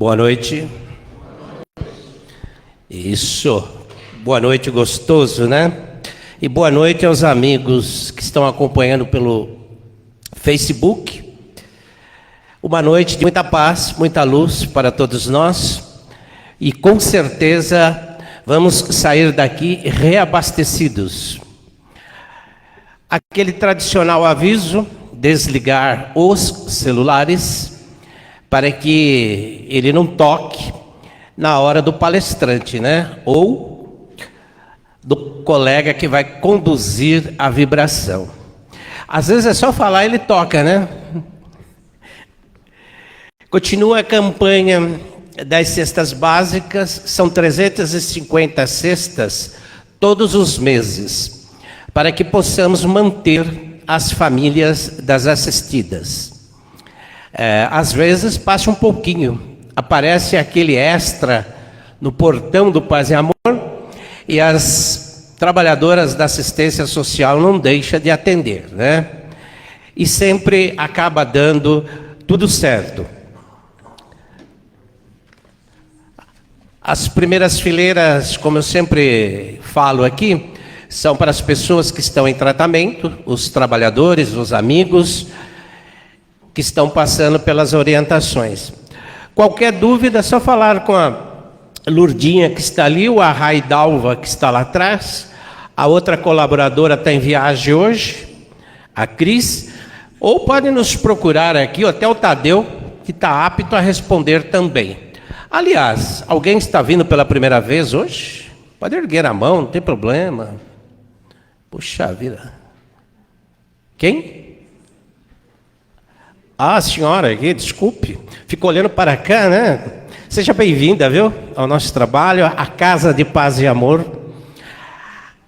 Boa noite. Isso. Boa noite, gostoso, né? E boa noite aos amigos que estão acompanhando pelo Facebook. Uma noite de muita paz, muita luz para todos nós. E com certeza vamos sair daqui reabastecidos. Aquele tradicional aviso: desligar os celulares para que ele não toque na hora do palestrante, né? Ou do colega que vai conduzir a vibração. Às vezes é só falar e ele toca, né? Continua a campanha das cestas básicas, são 350 cestas todos os meses, para que possamos manter as famílias das assistidas. Às vezes passa um pouquinho, aparece aquele extra no portão do Paz e Amor e as trabalhadoras da assistência social não deixam de atender, né? E sempre acaba dando tudo certo. As primeiras fileiras, como eu sempre falo aqui, são para as pessoas que estão em tratamento, os trabalhadores, os amigos que estão passando pelas orientações. Qualquer dúvida, é só falar com a Lurdinha que está ali, ou a Raidalva que está lá atrás. A outra colaboradora está em viagem hoje, a Cris. Ou pode nos procurar aqui, até o Tadeu, que está apto a responder também. Aliás, alguém está vindo pela primeira vez hoje? Pode erguer a mão, não tem problema. Puxa vida. Quem? Ah, a senhora aqui, desculpe. Fico olhando para cá, né? Seja bem-vinda, viu? Ao nosso trabalho, a Casa de Paz e Amor.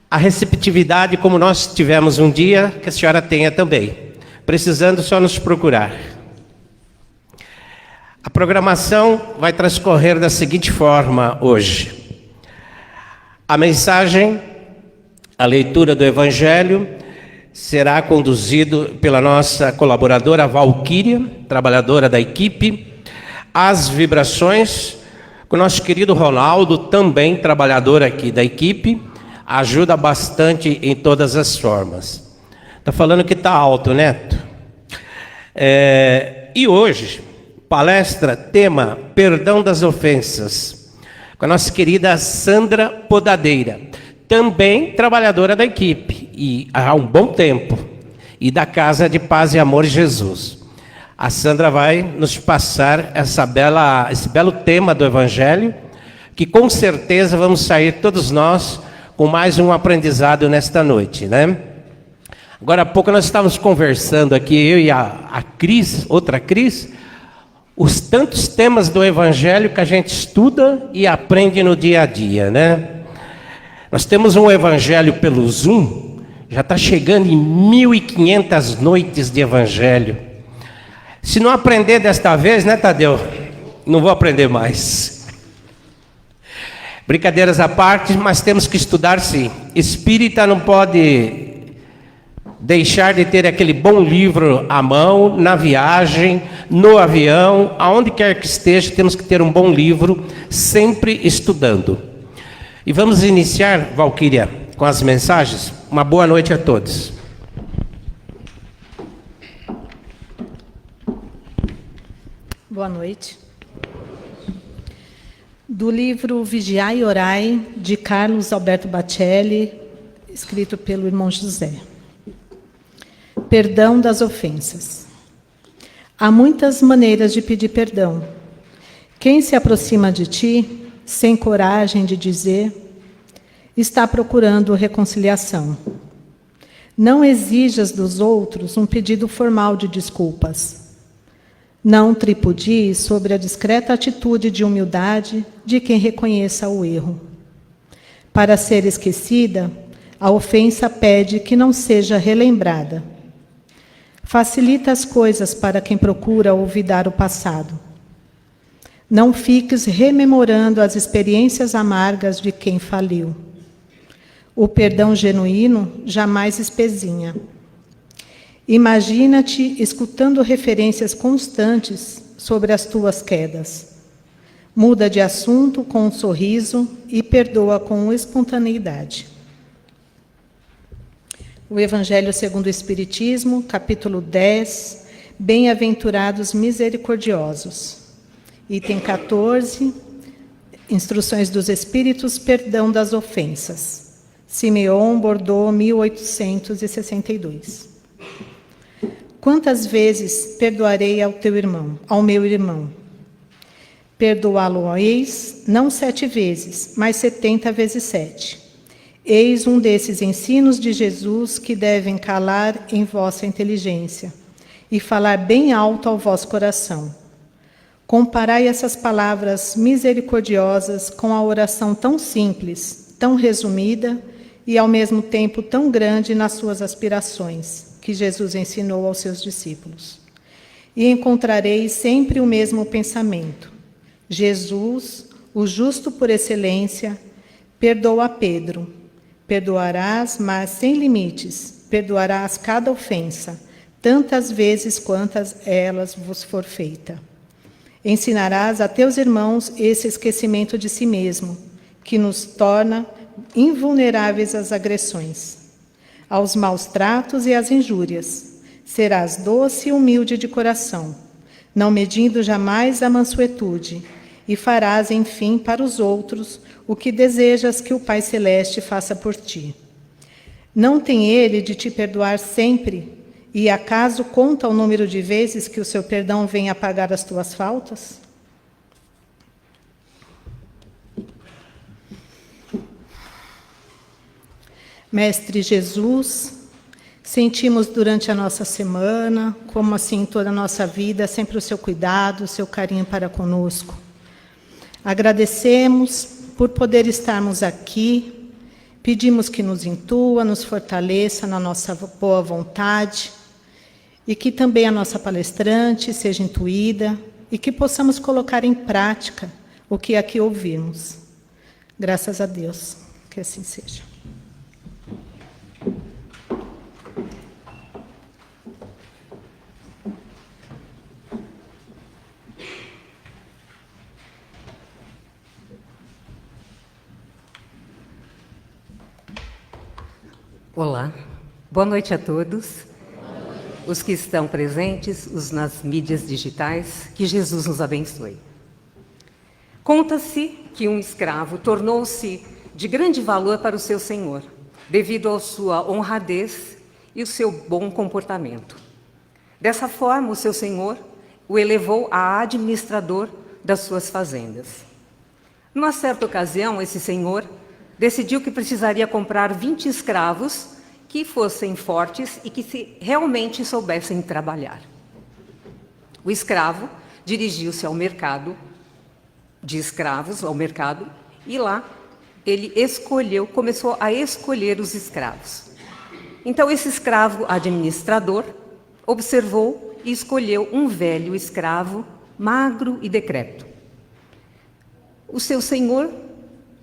A receptividade, como nós tivemos um dia, que a senhora tenha também. Precisando, só nos procurar. A programação vai transcorrer da seguinte forma hoje. A mensagem, a leitura do Evangelho, será conduzido pela nossa colaboradora Valquíria, trabalhadora da equipe. As vibrações, com o nosso querido Ronaldo, também trabalhador aqui da equipe, ajuda bastante em todas as formas. Está falando que está alto, Neto? E hoje, palestra, tema, perdão das ofensas, com a nossa querida Sandra Podadeira, também trabalhadora da equipe, e há um bom tempo, e da Casa de Paz e Amor Jesus. A Sandra vai nos passar esse belo tema do Evangelho, que com certeza vamos sair todos nós com mais um aprendizado nesta noite, né? Agora há pouco nós estávamos conversando aqui, eu e a Cris, outra Cris, os tantos temas do Evangelho que a gente estuda e aprende no dia a dia, né? Nós temos um Evangelho pelo Zoom, já está chegando em 1.500 noites de Evangelho. Se não aprender desta vez, né, Tadeu? Não vou aprender mais. Brincadeiras à parte, mas temos que estudar sim. Espírita não pode deixar de ter aquele bom livro à mão, na viagem, no avião, aonde quer que esteja, temos que ter um bom livro, sempre estudando. E vamos iniciar, Valquíria, com as mensagens. Uma boa noite a todos. Boa noite. Do livro Vigiai e Orai, de Carlos Alberto Bacelli, escrito pelo irmão José. Perdão das ofensas. Há muitas maneiras de pedir perdão. Quem se aproxima de ti, sem coragem de dizer, está procurando reconciliação. Não exijas dos outros um pedido formal de desculpas. Não tripudies sobre a discreta atitude de humildade de quem reconheça o erro. Para ser esquecida, a ofensa pede que não seja relembrada. Facilita as coisas para quem procura olvidar o passado. Não fiques rememorando as experiências amargas de quem faliu. O perdão genuíno jamais espezinha. Imagina-te escutando referências constantes sobre as tuas quedas. Muda de assunto com um sorriso e perdoa com espontaneidade. O Evangelho segundo o Espiritismo, capítulo 10, Bem-aventurados misericordiosos. Item 14, Instruções dos Espíritos, Perdão das Ofensas. Simeon, Bordeaux, 1862. Quantas vezes perdoarei ao meu irmão? Perdoá-lo-eis, não 7 vezes, mas 70 vezes 7. Eis um desses ensinos de Jesus que devem calar em vossa inteligência e falar bem alto ao vosso coração. Comparai essas palavras misericordiosas com a oração tão simples, tão resumida e ao mesmo tempo tão grande nas suas aspirações, que Jesus ensinou aos seus discípulos. E encontrareis sempre o mesmo pensamento. Jesus, o justo por excelência, perdoa Pedro. Perdoarás, mas sem limites. Perdoarás cada ofensa, tantas vezes quantas elas vos for feita. Ensinarás a teus irmãos esse esquecimento de si mesmo, que nos torna invulneráveis às agressões, aos maus tratos e às injúrias. Serás doce e humilde de coração, não medindo jamais a mansuetude, e farás, enfim, para os outros o que desejas que o Pai Celeste faça por ti. Não tem ele de te perdoar sempre, e acaso conta o número de vezes que o seu perdão vem apagar as tuas faltas? Mestre Jesus, sentimos durante a nossa semana, como assim em toda a nossa vida, sempre o seu cuidado, o seu carinho para conosco. Agradecemos por poder estarmos aqui, pedimos que nos intua, nos fortaleça na nossa boa vontade e que também a nossa palestrante seja intuída e que possamos colocar em prática o que aqui ouvimos. Graças a Deus, que assim seja. Olá, boa noite a todos, os que estão presentes, os nas mídias digitais, que Jesus nos abençoe. Conta-se que um escravo tornou-se de grande valor para o seu senhor, devido à sua honradez e o seu bom comportamento. Dessa forma, o seu senhor o elevou a administrador das suas fazendas. Numa certa ocasião, esse senhor decidiu que precisaria comprar 20 escravos que fossem fortes e que realmente soubessem trabalhar. O escravo dirigiu-se ao mercado de escravos, e lá ele começou a escolher os escravos. Então esse escravo administrador observou e escolheu um velho escravo, magro e decrépito. O seu senhor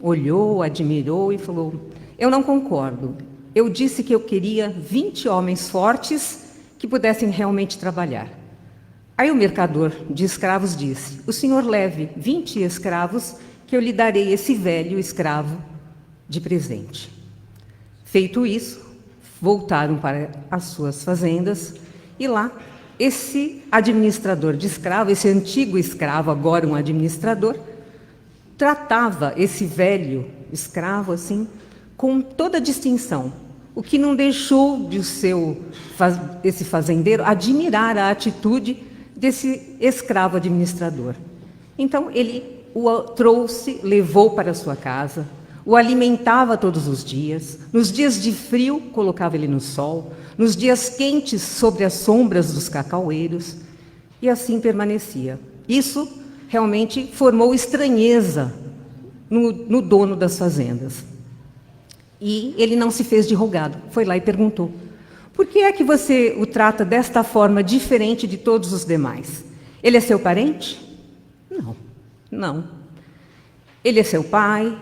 olhou, admirou e falou: eu não concordo. Eu disse que eu queria 20 homens fortes que pudessem realmente trabalhar. Aí o mercador de escravos disse: o senhor leve 20 escravos que eu lhe darei esse velho escravo de presente. Feito isso, voltaram para as suas fazendas e lá esse administrador de escravo, esse antigo escravo, agora um administrador, tratava esse velho escravo assim, com toda a distinção, o que não deixou de esse fazendeiro admirar a atitude desse escravo administrador. Então ele o trouxe, levou para a sua casa, o alimentava todos os dias, nos dias de frio colocava ele no sol, nos dias quentes sobre as sombras dos cacaueiros, e assim permanecia. Isso realmente formou estranheza no dono das fazendas. E ele não se fez de rogado, foi lá e perguntou: por que é que você o trata desta forma diferente de todos os demais? Ele é seu parente? Não. Ele é seu pai?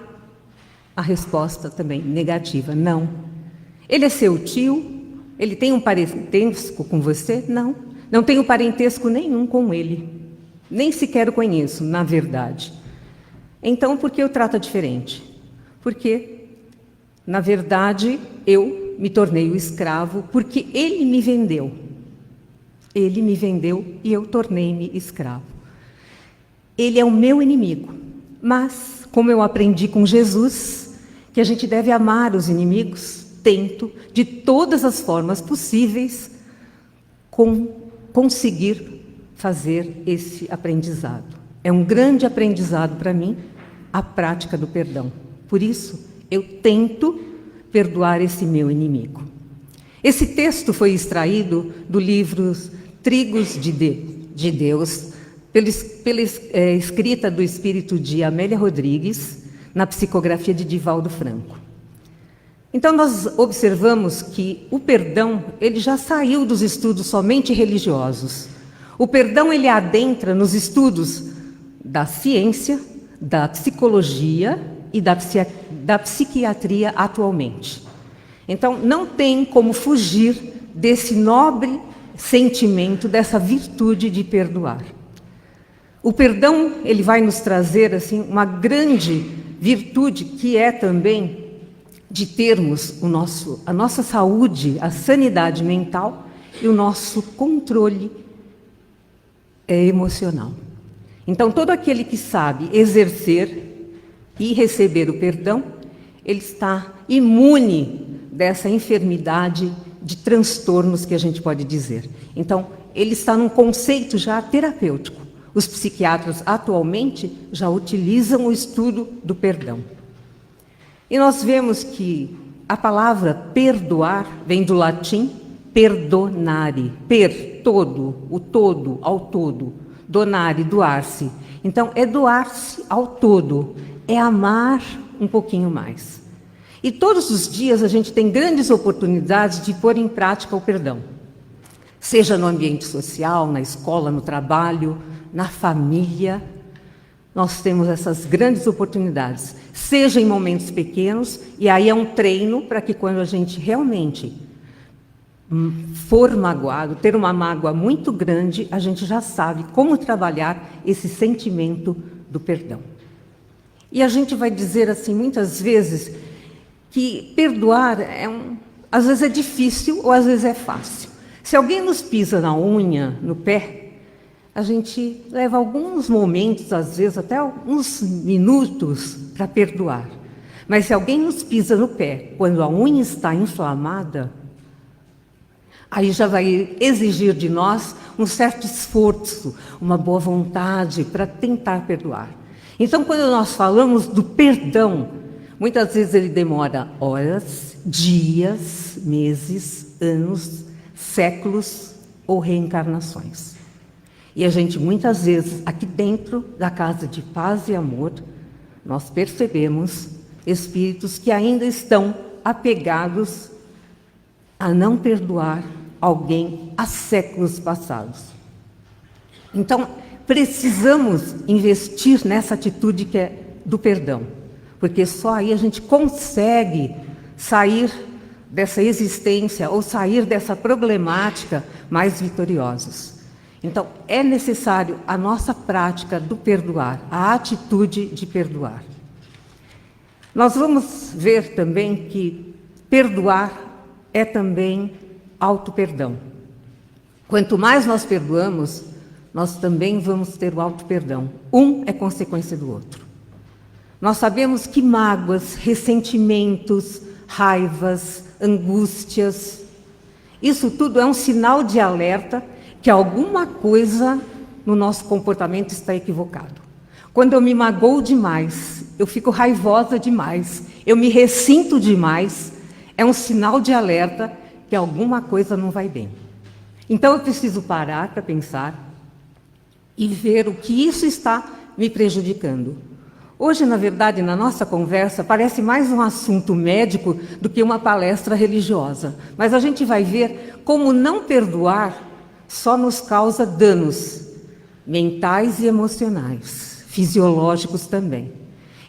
A resposta também negativa, não. Ele é seu tio? Ele tem um parentesco com você? Não tenho parentesco nenhum com ele. Nem sequer o conheço, na verdade. Então, por que eu trato diferente? Porque, na verdade, eu me tornei o escravo porque ele me vendeu. Ele me vendeu e eu tornei-me escravo. Ele é o meu inimigo. Mas, como eu aprendi com Jesus, que a gente deve amar os inimigos, tento, de todas as formas possíveis, conseguir fazer esse aprendizado. É um grande aprendizado para mim, a prática do perdão. Por isso, eu tento perdoar esse meu inimigo. Esse texto foi extraído do livro Trigos de Deus, pela escrita do espírito de Amélia Rodrigues, na psicografia de Divaldo Franco. Então, nós observamos que o perdão, ele já saiu dos estudos somente religiosos. O perdão, ele adentra nos estudos da ciência, da psicologia e da psiquiatria atualmente. Então, não tem como fugir desse nobre sentimento, dessa virtude de perdoar. O perdão, ele vai nos trazer assim uma grande virtude, que é também de termos a nossa saúde, a sanidade mental e o nosso controle emocional. Então, todo aquele que sabe exercer e receber o perdão, ele está imune dessa enfermidade de transtornos que a gente pode dizer. Então, ele está num conceito já terapêutico. Os psiquiatras atualmente já utilizam o estudo do perdão. E nós vemos que a palavra perdoar vem do latim perdonare, todo, o todo, ao todo, donare, doar-se. Então, é doar-se ao todo, é amar um pouquinho mais. E todos os dias a gente tem grandes oportunidades de pôr em prática o perdão. Seja no ambiente social, na escola, no trabalho, na família, nós temos essas grandes oportunidades. Seja em momentos pequenos, e aí é um treino para que quando a gente realmente for magoado, ter uma mágoa muito grande, a gente já sabe como trabalhar esse sentimento do perdão. E a gente vai dizer assim, muitas vezes, que perdoar às vezes é difícil ou às vezes é fácil. Se alguém nos pisa na unha, no pé, a gente leva alguns momentos, às vezes até alguns minutos, para perdoar. Mas se alguém nos pisa no pé, quando a unha está inflamada, aí já vai exigir de nós um certo esforço, uma boa vontade para tentar perdoar. Então, quando nós falamos do perdão, muitas vezes ele demora horas, dias, meses, anos, séculos ou reencarnações. E a gente, muitas vezes, aqui dentro da casa de paz e amor, nós percebemos espíritos que ainda estão apegados a não perdoar alguém há séculos passados. Então, precisamos investir nessa atitude que é do perdão, porque só aí a gente consegue sair dessa existência ou sair dessa problemática mais vitoriosos. Então, é necessário a nossa prática do perdoar, a atitude de perdoar. Nós vamos ver também que perdoar é também auto-perdão. Quanto mais nós perdoamos, nós também vamos ter o auto-perdão. Um é consequência do outro. Nós sabemos que mágoas, ressentimentos, raivas, angústias, isso tudo é um sinal de alerta que alguma coisa no nosso comportamento está equivocado. Quando eu me magoo demais, eu fico raivosa demais, eu me ressinto demais, é um sinal de alerta que alguma coisa não vai bem. Então eu preciso parar para pensar e ver o que isso está me prejudicando. Hoje, na verdade, na nossa conversa, parece mais um assunto médico do que uma palestra religiosa. Mas a gente vai ver como não perdoar só nos causa danos mentais e emocionais, fisiológicos também.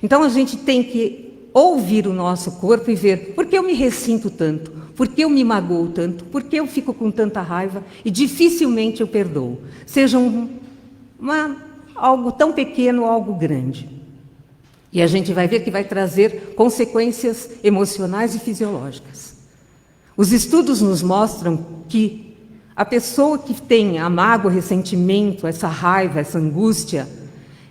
Então a gente tem que ouvir o nosso corpo e ver por que eu me ressinto tanto, por que eu me magoo tanto, por que eu fico com tanta raiva e dificilmente eu perdoo, seja algo tão pequeno ou algo grande. E a gente vai ver que vai trazer consequências emocionais e fisiológicas. Os estudos nos mostram que a pessoa que tem a mágoa, o ressentimento, essa raiva, essa angústia,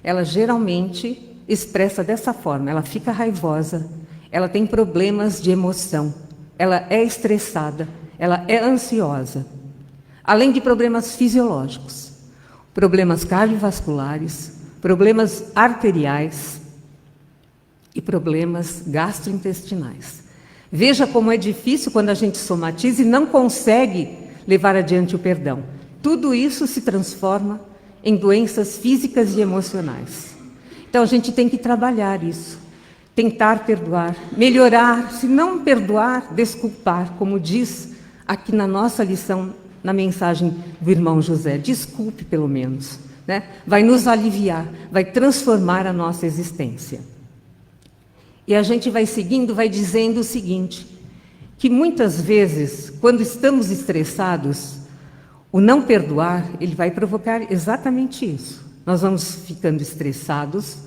ela geralmente expressa dessa forma, ela fica raivosa, ela tem problemas de emoção, ela é estressada, ela é ansiosa. Além de problemas fisiológicos, problemas cardiovasculares, problemas arteriais e problemas gastrointestinais. Veja como é difícil quando a gente somatiza e não consegue levar adiante o perdão. Tudo isso se transforma em doenças físicas e emocionais. Então a gente tem que trabalhar isso, tentar perdoar, melhorar, se não perdoar, desculpar, como diz aqui na nossa lição, na mensagem do irmão José, desculpe pelo menos, né? Vai nos aliviar, vai transformar a nossa existência. E a gente vai seguindo, vai dizendo o seguinte, que muitas vezes, quando estamos estressados, o não perdoar, ele vai provocar exatamente isso. Nós vamos ficando estressados,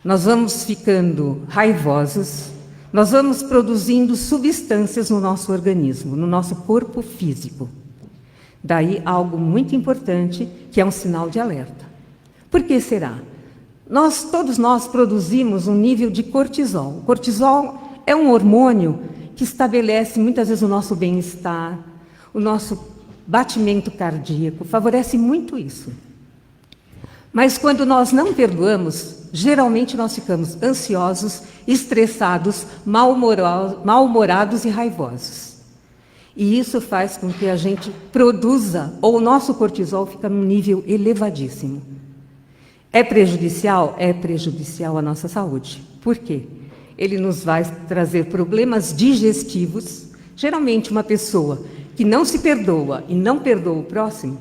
nós vamos ficando raivosos, nós vamos produzindo substâncias no nosso organismo, no nosso corpo físico. Daí algo muito importante, que é um sinal de alerta. Por que será? Todos nós produzimos um nível de cortisol. O cortisol é um hormônio que estabelece muitas vezes o nosso bem-estar, o nosso batimento cardíaco, favorece muito isso. Mas quando nós não perdoamos, geralmente nós ficamos ansiosos, estressados, mal-humorados e raivosos. E isso faz com que a gente produza, ou o nosso cortisol fica num nível elevadíssimo. É prejudicial? É prejudicial à nossa saúde. Por quê? Ele nos vai trazer problemas digestivos. Geralmente uma pessoa que não se perdoa e não perdoa o próximo,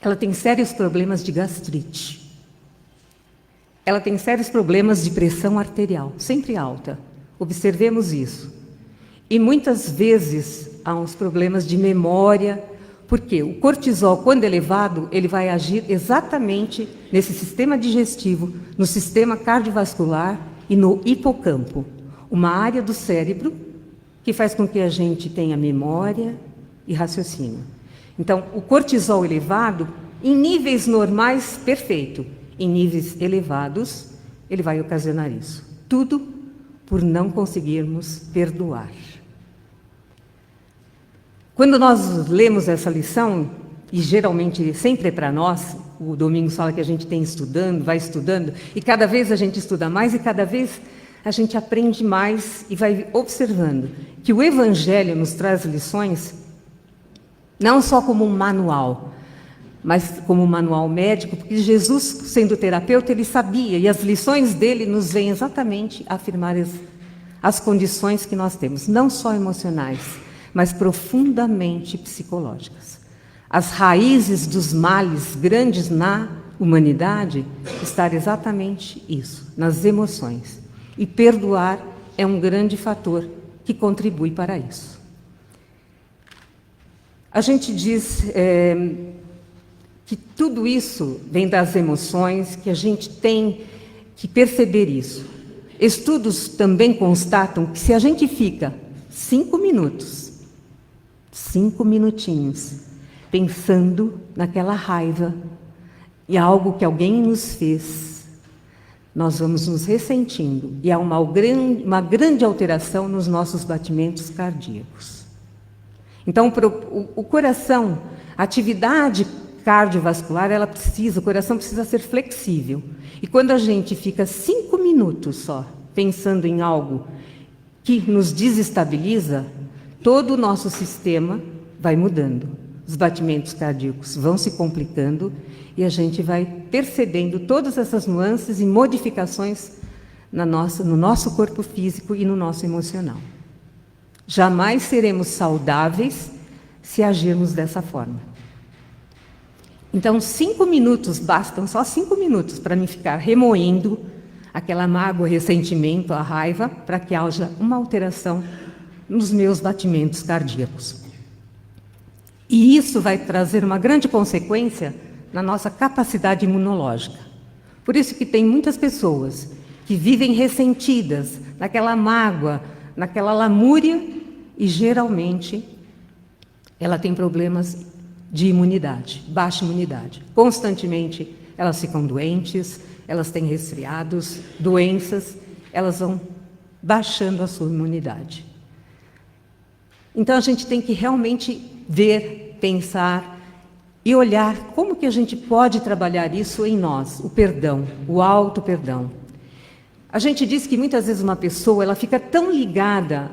ela tem sérios problemas de gastrite. Ela tem sérios problemas de pressão arterial, sempre alta. Observemos isso. E muitas vezes há uns problemas de memória, porque o cortisol, quando elevado, ele vai agir exatamente nesse sistema digestivo, no sistema cardiovascular e no hipocampo, uma área do cérebro que faz com que a gente tenha memória e raciocínio. Então, o cortisol elevado, em níveis normais, perfeito. Em níveis elevados, ele vai ocasionar isso. Tudo por não conseguirmos perdoar. Quando nós lemos essa lição, e geralmente sempre é para nós, o Domingos fala que a gente tem estudando, vai estudando, e cada vez a gente estuda mais e cada vez a gente aprende mais e vai observando que o Evangelho nos traz lições não só como um manual, mas como um manual médico, porque Jesus, sendo terapeuta, ele sabia, e as lições dele nos vêm exatamente a afirmar as condições que nós temos, não só emocionais, mas profundamente psicológicas. As raízes dos males grandes na humanidade estão exatamente isso, nas emoções. E perdoar é um grande fator que contribui para isso. A gente diz que tudo isso vem das emoções, que a gente tem que perceber isso. Estudos também constatam que se a gente fica 5 minutinhos, pensando naquela raiva e algo que alguém nos fez, nós vamos nos ressentindo e há uma grande alteração nos nossos batimentos cardíacos. Então, o coração, a atividade cardiovascular, o coração precisa ser flexível. E quando a gente fica 5 minutos só pensando em algo que nos desestabiliza, todo o nosso sistema vai mudando. Os batimentos cardíacos vão se complicando e a gente vai percebendo todas essas nuances e modificações no nosso corpo físico e no nosso emocional. Jamais seremos saudáveis se agirmos dessa forma. Então, 5 minutos, bastam só 5 minutos para mim ficar remoendo aquela mágoa, ressentimento, a raiva, para que haja uma alteração nos meus batimentos cardíacos. E isso vai trazer uma grande consequência na nossa capacidade imunológica. Por isso que tem muitas pessoas que vivem ressentidas, naquela mágoa, naquela lamúria, e geralmente ela tem problemas de imunidade, baixa imunidade. Constantemente elas ficam doentes, elas têm resfriados, doenças, elas vão baixando a sua imunidade. Então a gente tem que realmente ver, pensar e olhar como que a gente pode trabalhar isso em nós, o perdão, o auto-perdão. A gente diz que muitas vezes uma pessoa ela fica tão ligada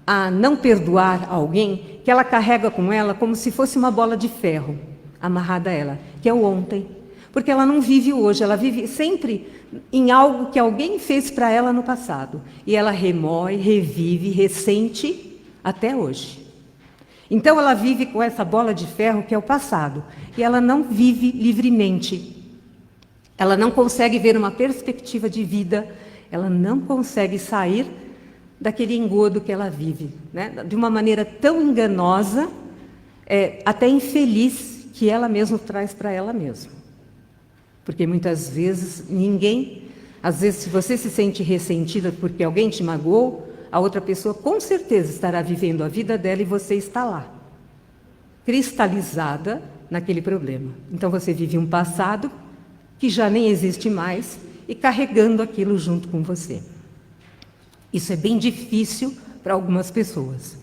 a não perdoar alguém que ela carrega com ela como se fosse uma bola de ferro amarrada a ela, que é o ontem. Porque ela não vive hoje, ela vive sempre em algo que alguém fez para ela no passado. E ela remói, revive, ressente até hoje. Então ela vive com essa bola de ferro que é o passado. E ela não vive livremente. Ela não consegue ver uma perspectiva de vida. Ela não consegue sair daquele engodo que ela vive, né? De uma maneira tão enganosa, até infeliz, que ela mesma traz para ela mesma. Porque muitas vezes às vezes se você se sente ressentida porque alguém te magoou, a outra pessoa com certeza estará vivendo a vida dela e você está lá, cristalizada naquele problema. Então você vive um passado que já nem existe mais e carregando aquilo junto com você. Isso é bem difícil para algumas pessoas.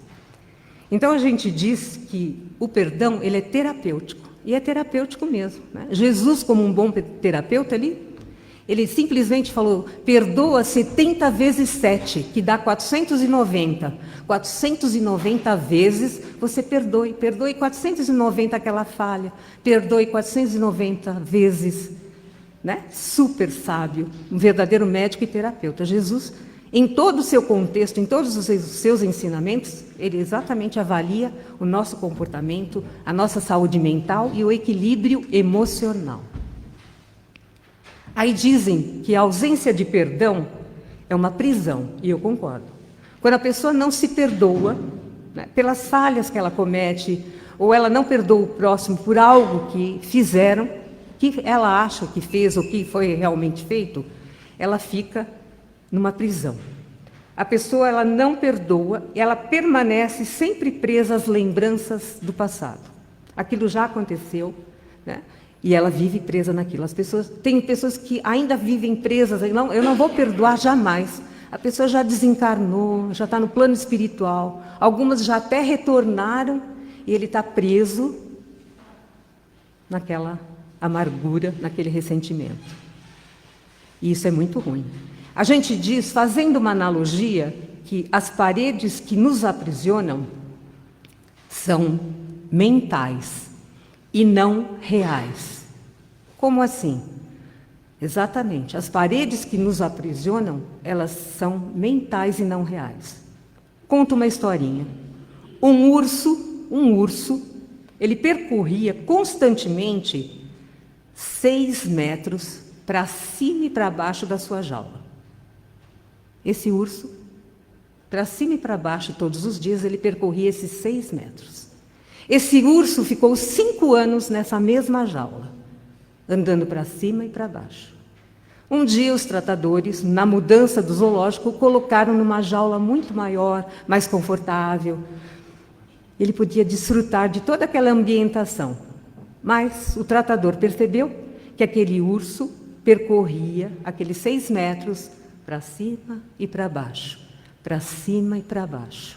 Então a gente diz que o perdão ele é terapêutico. E é terapêutico mesmo, né? Jesus, como um bom terapeuta, ele simplesmente falou, perdoa 70 vezes 7, que dá 490. 490 vezes você perdoe. Perdoe 490 aquela falha. Perdoe 490 vezes. Né? Super sábio, um verdadeiro médico e terapeuta. Jesus, em todo o seu contexto, em todos os seus ensinamentos, ele exatamente avalia o nosso comportamento, a nossa saúde mental e o equilíbrio emocional. Aí dizem que a ausência de perdão é uma prisão, e eu concordo. Quando a pessoa não se perdoa, né, pelas falhas que ela comete, ou ela não perdoa o próximo por algo que fizeram, que ela acha que fez ou que foi realmente feito, ela fica numa prisão. A pessoa ela não perdoa, ela permanece sempre presa às lembranças do passado. Aquilo já aconteceu, né? E ela vive presa naquilo. Tem pessoas que ainda vivem presas, eu não vou perdoar jamais. A pessoa já desencarnou, já está no plano espiritual, algumas já até retornaram e ele está preso naquela amargura, naquele ressentimento. E isso é muito ruim. A gente diz, fazendo uma analogia, que as paredes que nos aprisionam são mentais e não reais. Como assim? Exatamente, as paredes que nos aprisionam, elas são mentais e não reais. Conto uma historinha. Um urso, ele percorria constantemente 6 metros para cima e para baixo da sua jaula. Esse urso, para cima e para baixo, todos os dias, ele percorria esses 6 metros. Esse urso ficou 5 anos nessa mesma jaula, andando para cima e para baixo. Um dia, os tratadores, na mudança do zoológico, o colocaram numa jaula muito maior, mais confortável. Ele podia desfrutar de toda aquela ambientação. Mas o tratador percebeu que aquele urso percorria aqueles 6 metros para cima e para baixo, para cima e para baixo.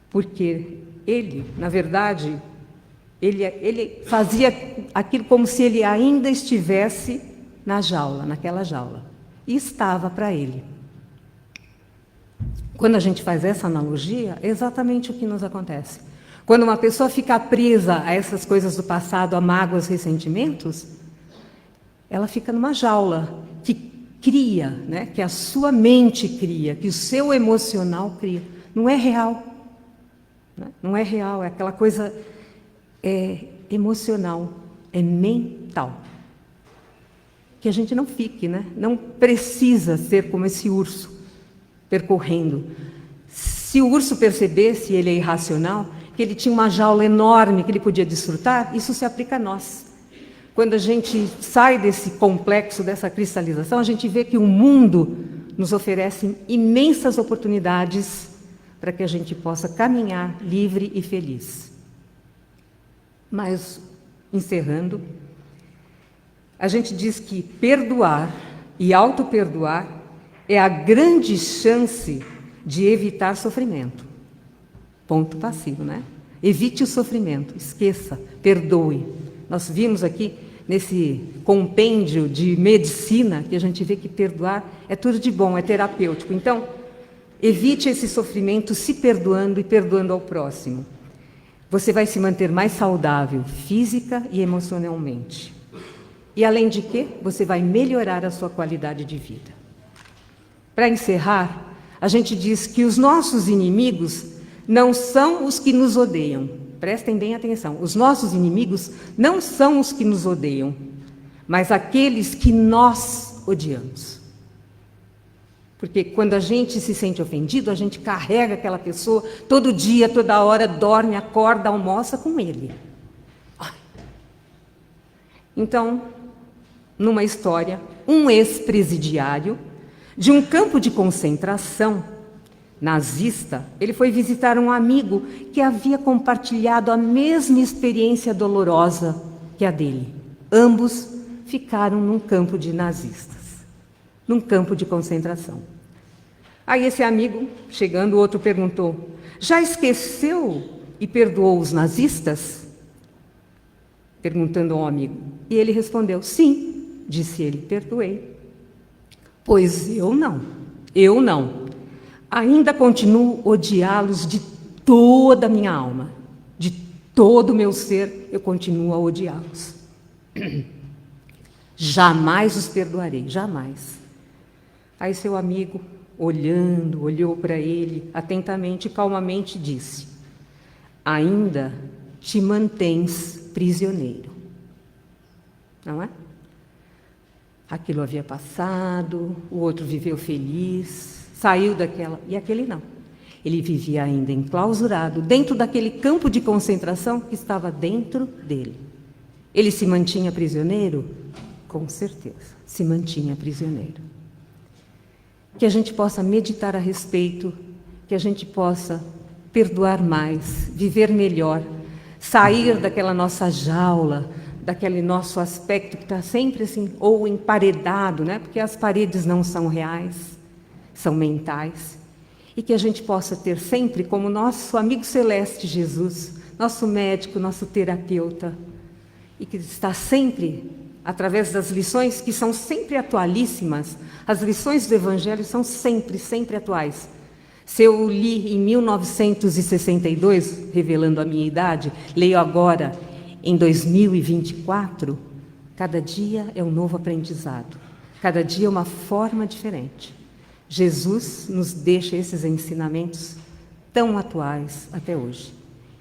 Porque ele, na verdade, ele fazia aquilo como se ele ainda estivesse na jaula, naquela jaula. E estava para ele. Quando a gente faz essa analogia, é exatamente o que nos acontece. Quando uma pessoa fica presa a essas coisas do passado, a mágoas, ressentimentos, ela fica numa jaula que cria, né? Que a sua mente cria, que o seu emocional cria. Não é real. Né? Não é real, é aquela coisa emocional, é mental. Que a gente não fique, né? Não precisa ser como esse urso, percorrendo. Se o urso percebesse, ele é irracional, que ele tinha uma jaula enorme que ele podia desfrutar, isso se aplica a nós. quando a gente sai desse complexo, dessa cristalização, a gente vê que o mundo nos oferece imensas oportunidades para que a gente possa caminhar livre e feliz. Mas, encerrando, a gente diz que perdoar e auto-perdoar é a grande chance de evitar sofrimento. Ponto passivo, né? Evite o sofrimento, esqueça, perdoe. Nós vimos aqui, nesse compêndio de medicina, que a gente vê que perdoar é tudo de bom, é terapêutico. Então, evite esse sofrimento se perdoando e perdoando ao próximo. Você vai se manter mais saudável, física e emocionalmente. E, além de que, você vai melhorar a sua qualidade de vida. Para encerrar, a gente diz que os nossos inimigos não são os que nos odeiam. Prestem bem atenção. Os nossos inimigos não são os que nos odeiam, mas aqueles que nós odiamos. Porque quando a gente se sente ofendido, a gente carrega aquela pessoa todo dia, toda hora, dorme, acorda, almoça com ele. Então, numa história, um ex-presidiário de um campo de concentração nazista, ele foi visitar um amigo que havia compartilhado a mesma experiência dolorosa que a dele. Ambos ficaram num campo de nazistas, num campo de concentração. Aí esse amigo, chegando, o outro perguntou: já esqueceu e perdoou os nazistas? Perguntando ao amigo. E ele respondeu: sim, disse ele, perdoei. Pois eu não. Ainda continuo odiá-los de toda a minha alma, de todo o meu ser, eu continuo a odiá-los. Jamais os perdoarei, jamais. Aí seu amigo, olhou para ele atentamente e calmamente disse: ainda te mantens prisioneiro. Não é? Aquilo havia passado, o outro viveu feliz, saiu daquela, e aquele não. Ele vivia ainda enclausurado, dentro daquele campo de concentração que estava dentro dele. Ele se mantinha prisioneiro? Com certeza, se mantinha prisioneiro. Que a gente possa meditar a respeito, que a gente possa perdoar mais, viver melhor, sair daquela nossa jaula, daquele nosso aspecto que está sempre assim, ou emparedado, né? Porque as paredes não são reais, são mentais, e que a gente possa ter sempre como nosso amigo celeste Jesus, nosso médico, nosso terapeuta, e que está sempre, através das lições que são sempre atualíssimas, as lições do Evangelho são sempre, sempre atuais. Se eu li em 1962, revelando a minha idade, leio agora em 2024, cada dia é um novo aprendizado, cada dia é uma forma diferente. Jesus nos deixa esses ensinamentos tão atuais até hoje.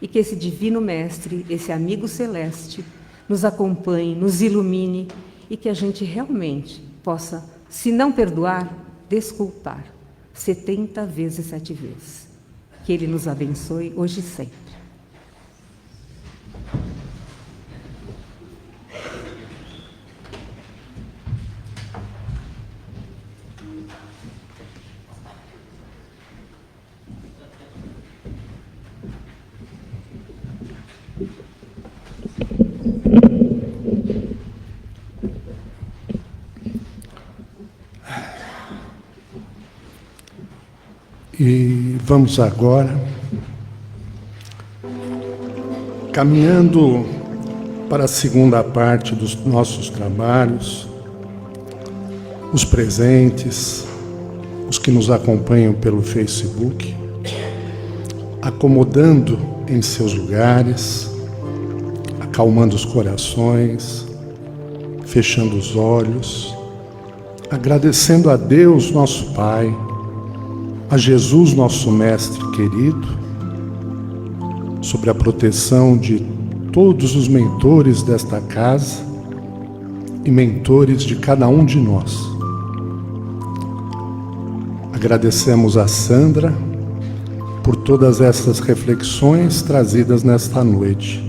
E que esse divino mestre, esse amigo celeste, nos acompanhe, nos ilumine e que a gente realmente possa, se não perdoar, desculpar 70 vezes 7 vezes. Que Ele nos abençoe hoje e sempre. E vamos agora, caminhando para a segunda parte dos nossos trabalhos, os presentes, os que nos acompanham pelo Facebook, acomodando em seus lugares, acalmando os corações, fechando os olhos, agradecendo a Deus, nosso Pai, a Jesus, nosso Mestre querido, sobre a proteção de todos os mentores desta casa e mentores de cada um de nós. Agradecemos a Sandra por todas essas reflexões trazidas nesta noite.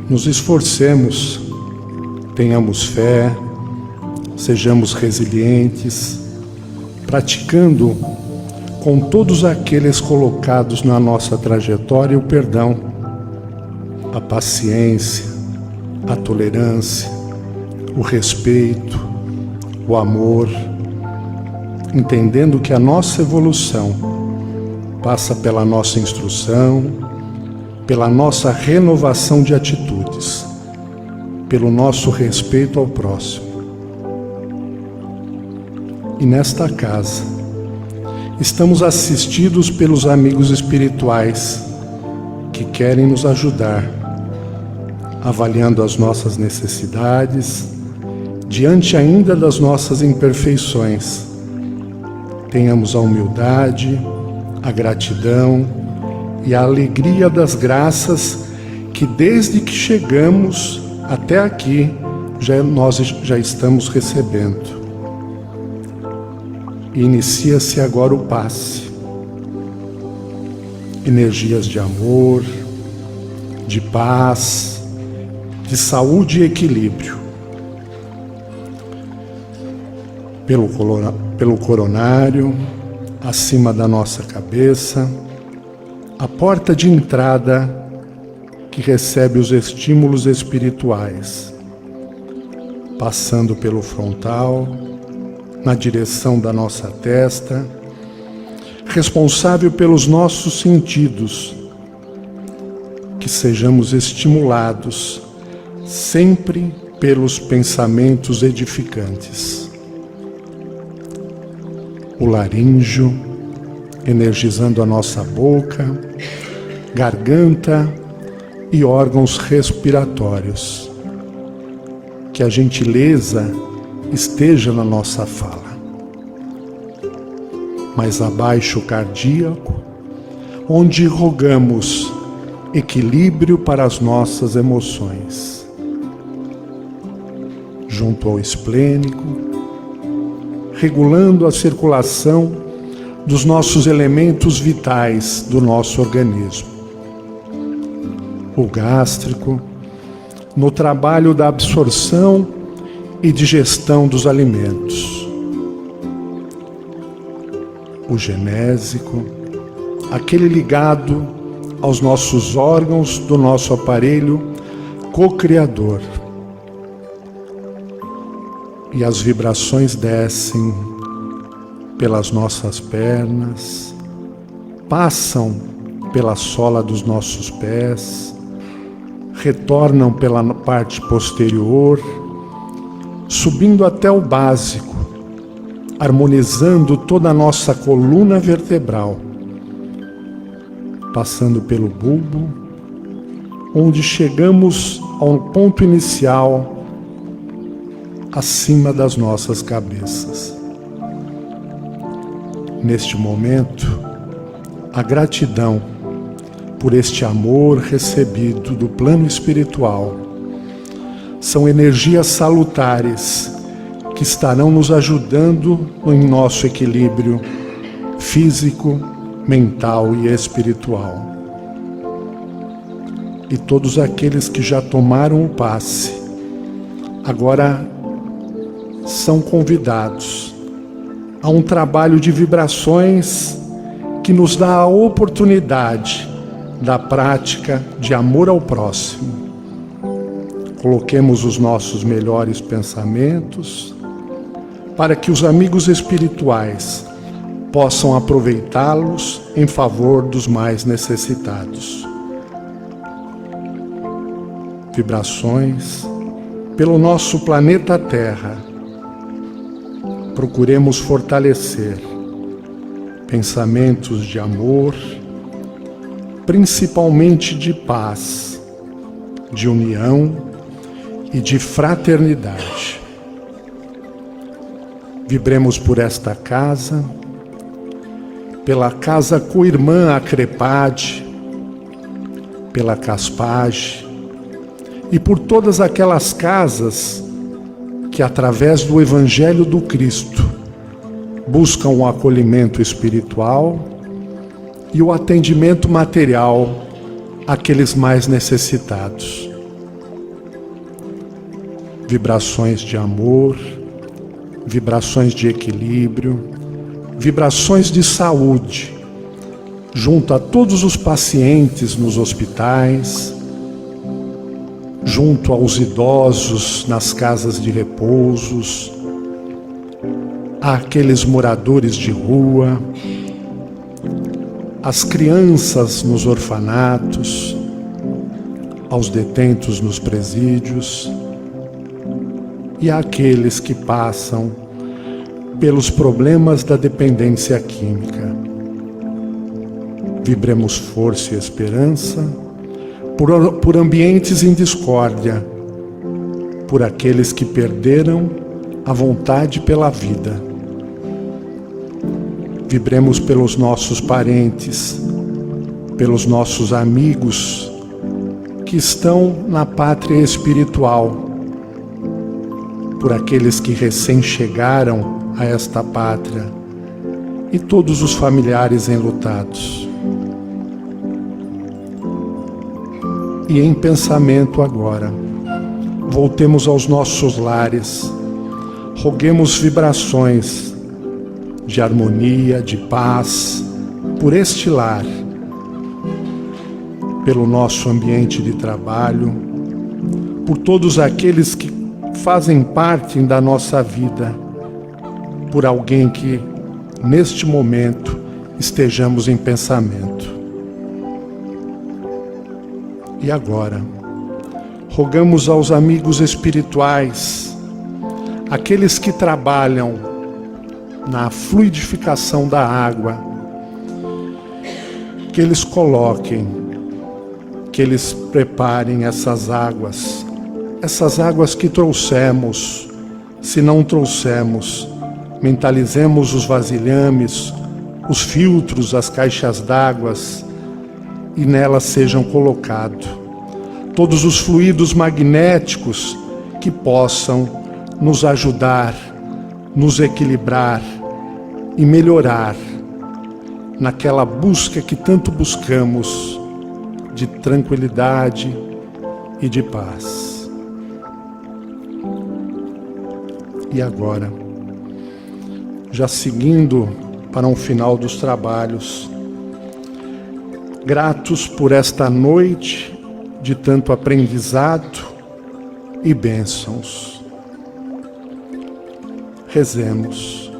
nos esforcemos, tenhamos fé, sejamos resilientes, praticando com todos aqueles colocados na nossa trajetória o perdão, a paciência, a tolerância, o respeito, o amor, entendendo que a nossa evolução passa pela nossa instrução, pela nossa renovação de atitudes, pelo nosso respeito ao próximo. E nesta casa, estamos assistidos pelos amigos espirituais que querem nos ajudar, avaliando as nossas necessidades, diante ainda das nossas imperfeições. Tenhamos a humildade, a gratidão e a alegria das graças que desde que chegamos até aqui nós já estamos recebendo. E inicia-se agora o passe. Energias de amor, de paz, de saúde e equilíbrio. Pelo coronário, acima da nossa cabeça, a porta de entrada que recebe os estímulos espirituais, passando pelo frontal, na direção da nossa testa, responsável pelos nossos sentidos, que sejamos estimulados sempre pelos pensamentos edificantes. O laríngeo, energizando a nossa boca, garganta e órgãos respiratórios. Que a gentileza esteja na nossa fala. Mais abaixo o cardíaco, onde rogamos equilíbrio para as nossas emoções. Junto ao esplênico, regulando a circulação dos nossos elementos vitais do nosso organismo. O gástrico, no trabalho da absorção e digestão dos alimentos. O genésico, aquele ligado aos nossos órgãos do nosso aparelho co-criador. E as vibrações descem pelas nossas pernas, passam pela sola dos nossos pés, retornam pela parte posterior, subindo até o básico, harmonizando toda a nossa coluna vertebral, passando pelo bulbo, onde chegamos ao ponto inicial, acima das nossas cabeças. Neste momento, a gratidão por este amor recebido do plano espiritual são energias salutares que estarão nos ajudando em nosso equilíbrio físico, mental e espiritual. E todos aqueles que já tomaram o passe, agora são convidados a um trabalho de vibrações que nos dá a oportunidade da prática de amor ao próximo. Coloquemos os nossos melhores pensamentos para que os amigos espirituais possam aproveitá-los em favor dos mais necessitados. Vibrações pelo nosso planeta Terra. Procuremos fortalecer pensamentos de amor, principalmente de paz, de união e de fraternidade. Vibremos por esta casa, pela casa co-irmã Acrepade, pela Caspage e por todas aquelas casas que, através do Evangelho do Cristo, buscam o acolhimento espiritual e o atendimento material àqueles mais necessitados. vibrações de amor, vibrações de equilíbrio, vibrações de saúde, junto a todos os pacientes nos hospitais, junto aos idosos nas casas de repousos, àqueles moradores de rua, às crianças nos orfanatos, aos detentos nos presídios e àqueles que passam pelos problemas da dependência química. Vibremos força e esperança por ambientes em discórdia, por aqueles que perderam a vontade pela vida. Vibremos pelos nossos parentes, pelos nossos amigos que estão na pátria espiritual, por aqueles que recém chegaram a esta pátria e todos os familiares enlutados. E em pensamento agora, voltemos aos nossos lares, roguemos vibrações de harmonia, de paz, por este lar, pelo nosso ambiente de trabalho, por todos aqueles que fazem parte da nossa vida, por alguém que, neste momento, estejamos em pensamento. E agora, rogamos aos amigos espirituais, aqueles que trabalham na fluidificação da água, que eles coloquem, que eles preparem essas águas que trouxemos. Se não trouxemos, mentalizemos os vasilhames, os filtros, as caixas d'água, e nelas sejam colocados todos os fluidos magnéticos que possam nos ajudar, nos equilibrar e melhorar naquela busca que tanto buscamos de tranquilidade e de paz. E agora, já seguindo para um final dos trabalhos, gratos por esta noite de tanto aprendizado e bênçãos, rezemos.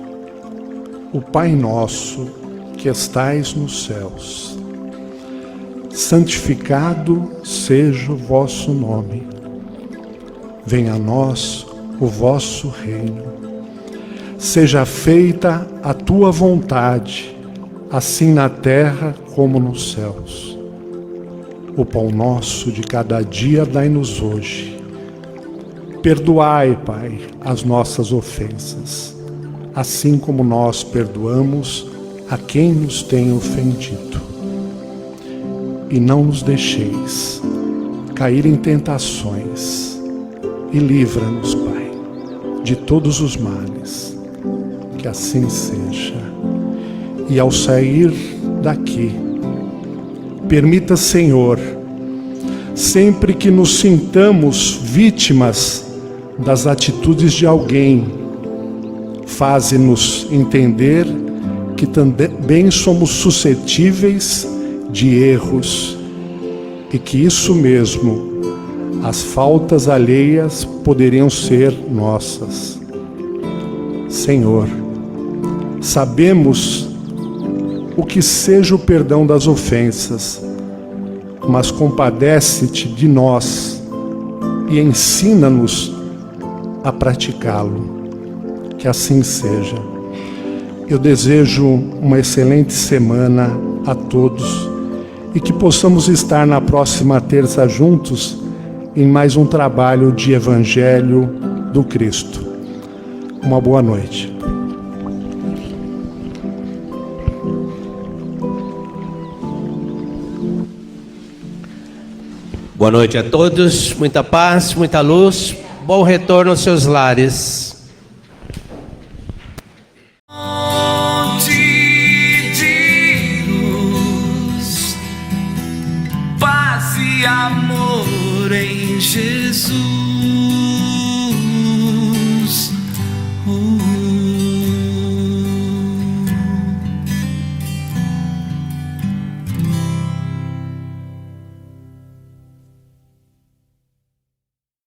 O Pai nosso que estais nos céus, santificado seja o vosso nome. Venha a nós o vosso reino. Seja feita a tua vontade, assim na terra como nos céus. O pão nosso de cada dia dai-nos hoje. Perdoai, Pai, as nossas ofensas, assim como nós perdoamos a quem nos tem ofendido. E não nos deixeis cair em tentações, e livra-nos, Pai, de todos os males. Que assim seja. E ao sair daqui, permita, Senhor, sempre que nos sintamos vítimas das atitudes de alguém, faze-nos entender que também somos suscetíveis de erros e que isso mesmo, as faltas alheias poderiam ser nossas. Senhor, sabemos o que seja o perdão das ofensas, mas compadece-te de nós e ensina-nos a praticá-lo. Que assim seja. Eu desejo uma excelente semana a todos e que possamos estar na próxima terça juntos em mais um trabalho de Evangelho do Cristo. Uma boa noite. Boa noite a todos, muita paz, muita luz, bom retorno aos seus lares. De luz, paz e amor em Jesus.